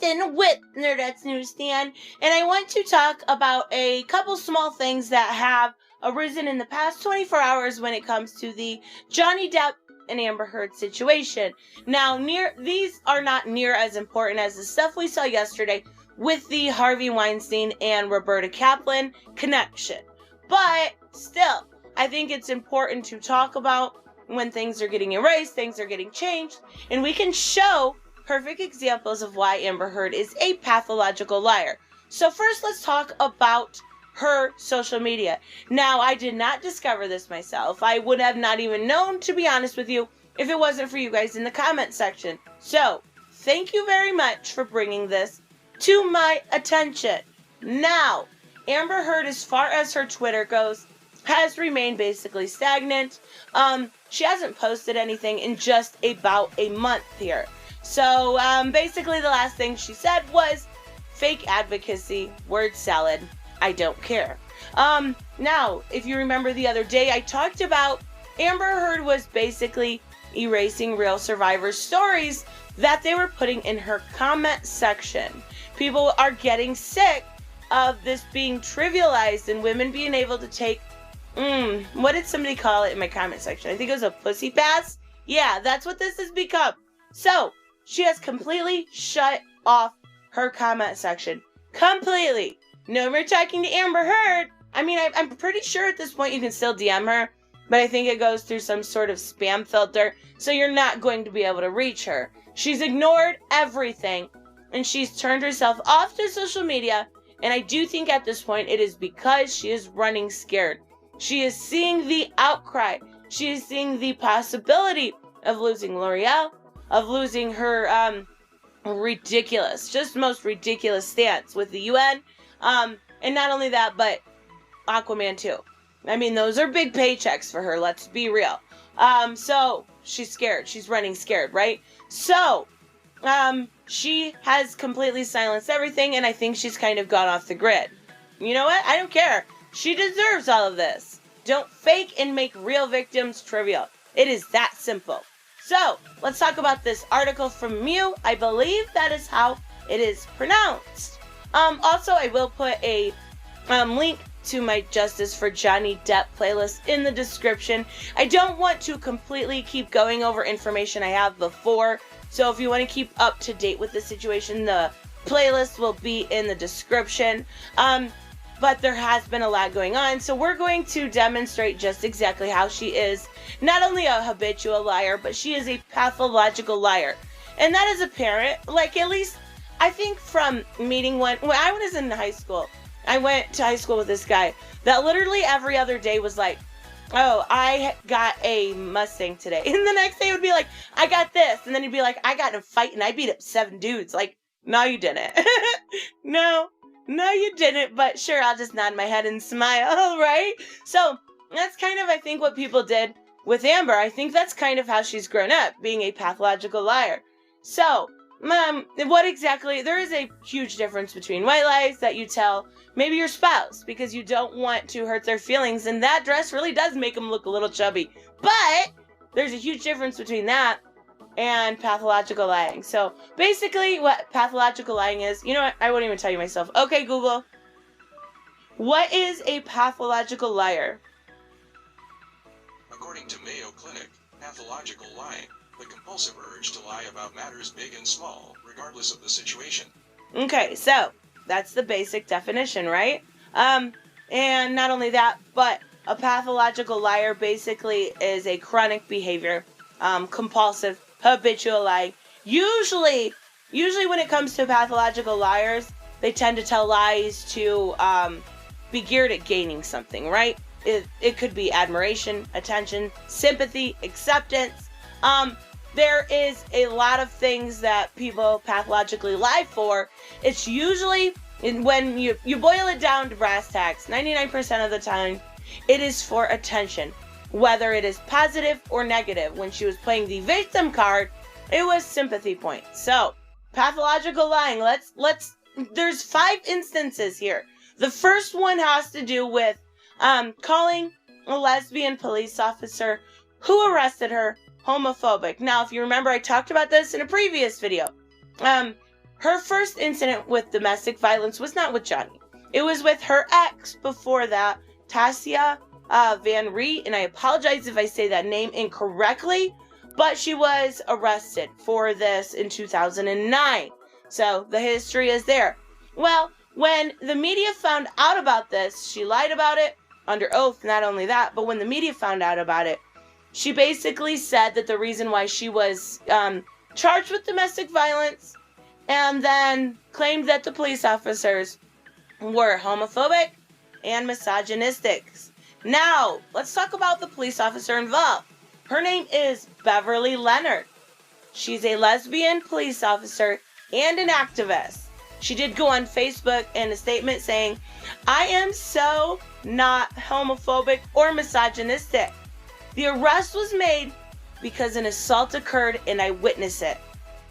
Nathan with Nerdettes Newsstand, and I want to talk about a couple small things that have arisen in the past 24 hours when it comes to the Johnny Depp and Amber Heard situation. Now, these are not near as important as the stuff we saw yesterday with the Harvey Weinstein and Roberta Kaplan connection. But still, I think it's important to talk about when things are getting erased, things are getting changed, and we can show perfect examples of why Amber Heard is a pathological liar. So first, let's talk about her social media. Now, I did not discover this myself. I would have not even known, to be honest with you, if it wasn't for you guys in the comment section. So, thank you very much for bringing this to my attention. Now, Amber Heard, as far as her Twitter goes, has remained basically stagnant. She hasn't posted anything in just about a month here. So, basically the last thing she said was, fake advocacy, word salad, I don't care. Now, if you remember the other day, I talked about Amber Heard was basically erasing real survivors' stories that they were putting in her comment section. People are getting sick of this being trivialized and women being able to take, what did somebody call it in my comment section? I think it was a pussy pass. Yeah, that's what this has become. So, she has completely shut off her comment section. Completely. No more talking to Amber Heard. I mean, I'm pretty sure at this point you can still DM her, but I think it goes through some sort of spam filter, so you're not going to be able to reach her. She's ignored everything, and she's turned herself off to social media, and I do think at this point it is because she is running scared. She is seeing the outcry. She is seeing the possibility of losing L'Oreal, of losing her ridiculous, just most ridiculous stance with the UN. And not only that, but Aquaman 2. I mean, those are big paychecks for her, let's be real. So, she's scared. She's running scared, right? So, she has completely silenced everything, and I think she's kind of gone off the grid. You know what? I don't care. She deserves all of this. Don't fake and make real victims trivial. It is that simple. So, let's talk about this article from Mew. I believe that is how it is pronounced. Also, I will put a link to my Justice for Johnny Depp playlist in the description. I don't want to completely keep going over information I have before, so if you want to keep up to date with the situation, the playlist will be in the description. But there has been a lot going on, so we're going to demonstrate just exactly how she is not only a habitual liar, but she is a pathological liar. And that is apparent, like at least I think from meeting one, when I was in high school, I went to high school with this guy that literally every other day was like, oh, I got a Mustang today. And the next day would be like, I got this. And then he'd be like, I got in a fight and I beat up 7 dudes. Like, no, you didn't. No, you didn't. But sure, I'll just nod my head and smile, right? So that's kind of, I think, what people did with Amber. I think that's kind of how she's grown up, being a pathological liar. So, what exactly, there is a huge difference between white lies that you tell maybe your spouse because you don't want to hurt their feelings, and that dress really does make them look a little chubby. But there's a huge difference between that and pathological lying. So basically what pathological lying is, you know what, I won't even tell you myself. Okay, Google, what is a pathological liar? According to Mayo Clinic, pathological lying, the compulsive urge to lie about matters big and small, regardless of the situation. Okay, so that's the basic definition, right? And not only that, but a pathological liar basically is a chronic behavior, compulsive, habitual lying. Usually when it comes to pathological liars, they tend to tell lies to be geared at gaining something, right? It could be admiration, attention, sympathy, acceptance. There is a lot of things that people pathologically lie for. It's usually, when you boil it down to brass tacks, 99% of the time, it is for attention. Whether it is positive or negative. When she was playing the victim card, it was sympathy points. So, pathological lying, there's 5 instances here. The first one has to do with calling a lesbian police officer who arrested her homophobic. Now, if you remember, I talked about this in a previous video. Her first incident with domestic violence was not with Johnny. It was with her ex before that, Tassia Van Ree, and I apologize if I say that name incorrectly, but she was arrested for this in 2009. So the history is there. Well, when the media found out about this, she lied about it under oath. Not only that, but when the media found out about it, she basically said that the reason why she was charged with domestic violence, and then claimed that the police officers were homophobic and misogynistic. Now, let's talk about the police officer involved. Her name is Beverly Leonard. She's a lesbian police officer and an activist. She did go on Facebook in a statement saying, "I am so not homophobic or misogynistic. The arrest was made because an assault occurred and I witnessed it.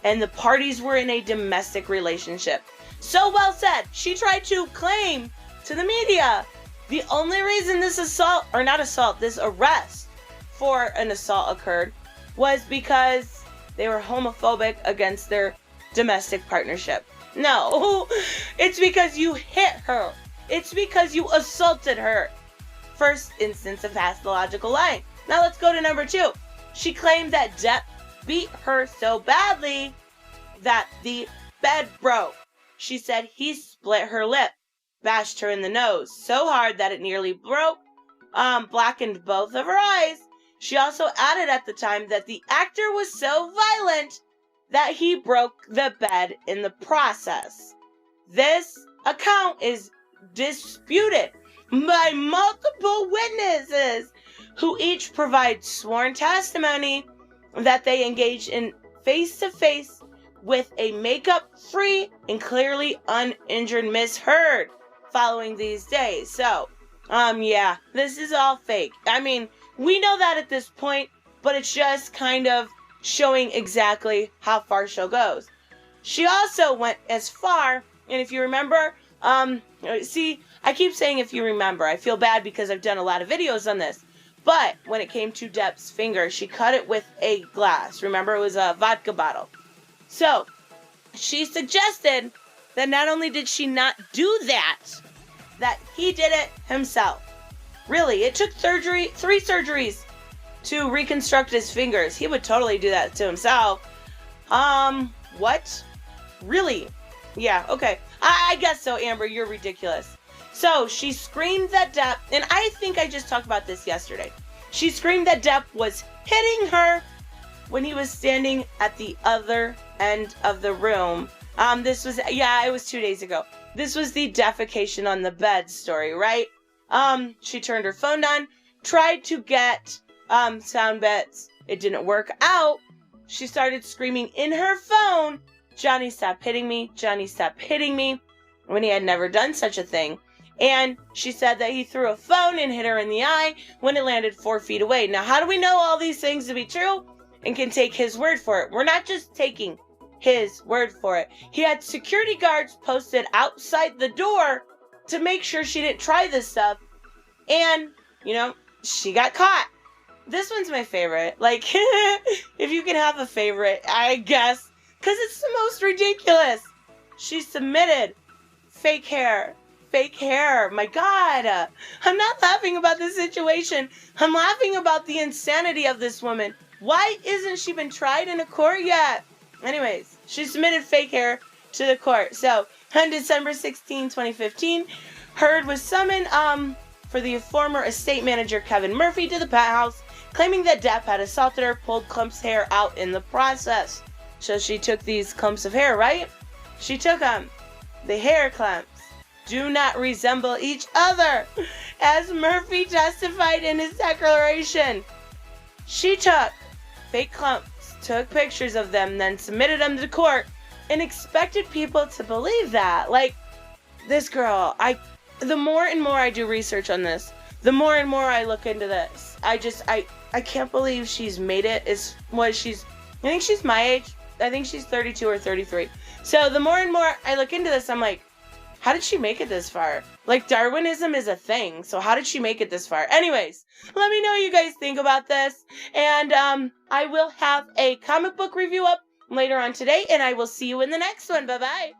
And the parties were in a domestic relationship." So well said. She tried to claim to the media the only reason this this arrest for an assault occurred was because they were homophobic against their domestic partnership. No, it's because you hit her. It's because you assaulted her. First instance of pathological lying. Now let's go to number 2. She claimed that Depp beat her so badly that the bed broke. She said he split her lip, bashed her in the nose so hard that it nearly broke, blackened both of her eyes. She also added at the time that the actor was so violent that he broke the bed in the process. This account is disputed by multiple witnesses who each provide sworn testimony that they engaged in face-to-face with a makeup-free and clearly uninjured Miss Heard following these days. So, yeah, this is all fake. I mean, we know that at this point, but it's just kind of showing exactly how far she goes. She also went as far, and if you remember, see, I keep saying if you remember, I feel bad because I've done a lot of videos on this, but when it came to Depp's finger, she cut it with a glass. Remember, it was a vodka bottle. So, she suggested that not only did she not do that he did it himself. Really, it took 3 surgeries to reconstruct his fingers. He would totally do that to himself. What? Really? Yeah, okay. I guess so, Amber, you're ridiculous. So, she screamed that Depp, and I think I just talked about this yesterday. She screamed that Depp was hitting her when he was standing at the other end of the room. It was 2 days ago. This was the defecation on the bed story, right? She turned her phone on, tried to get sound bits. It didn't work out. She started screaming in her phone, "Johnny, stop hitting me. Johnny, stop hitting me," when he had never done such a thing. And she said that he threw a phone and hit her in the eye when it landed 4 feet away. Now, how do we know all these things to be true and can take his word for it? We're not just taking his word for it. He had security guards posted outside the door to make sure she didn't try this stuff. And, she got caught. This one's my favorite. Like, if you can have a favorite, I guess. Because it's the most ridiculous. She submitted fake hair. Fake hair. My God. I'm not laughing about this situation. I'm laughing about the insanity of this woman. Why isn't she been tried in a court yet? Anyways, she submitted fake hair to the court. So, on December 16, 2015, Heard was summoned for the former estate manager Kevin Murphy to the penthouse, claiming that Depp had assaulted her, pulled clumps of hair out in the process. So she took these clumps of hair, right? She took them. The hair clumps do not resemble each other, as Murphy testified in his declaration. She took fake clumps, took pictures of them, then submitted them to court, and expected people to believe that. Like, this girl, the more and more I do research on this, the more and more I look into this. I can't believe she's made it. I think she's my age. I think she's 32 or 33. So the more and more I look into this, I'm like, how did she make it this far? Like, Darwinism is a thing, so how did she make it this far? Anyways, let me know what you guys think about this. And I will have a comic book review up later on today, and I will see you in the next one. Bye-bye.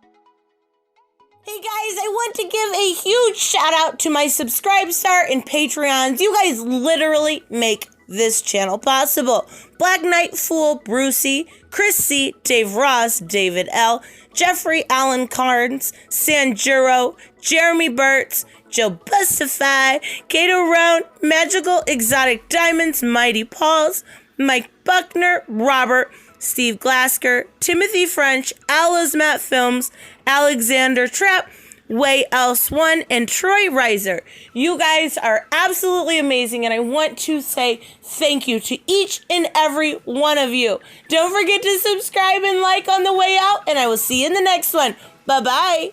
Hey guys, I want to give a huge shout out to my Subscribe Star and Patreons. You guys literally make this channel possible. Black Knight Fool, Brucey, Chris C, Dave Ross, David L, Jeffrey Allen Carnes, Sanjuro, Jeremy Burtz, Joe Bustify, Kato Round, Magical Exotic Diamonds, Mighty Pauls, Mike Buckner, Robert, Steve Glasker, Timothy French, Ala's Matt Films, Alexander Trapp, Way Else One, and Troy Reiser. You guys are absolutely amazing, and I want to say thank you to each and every one of you. Don't forget to subscribe and like on the way out, and I will see you in the next one. Bye-bye.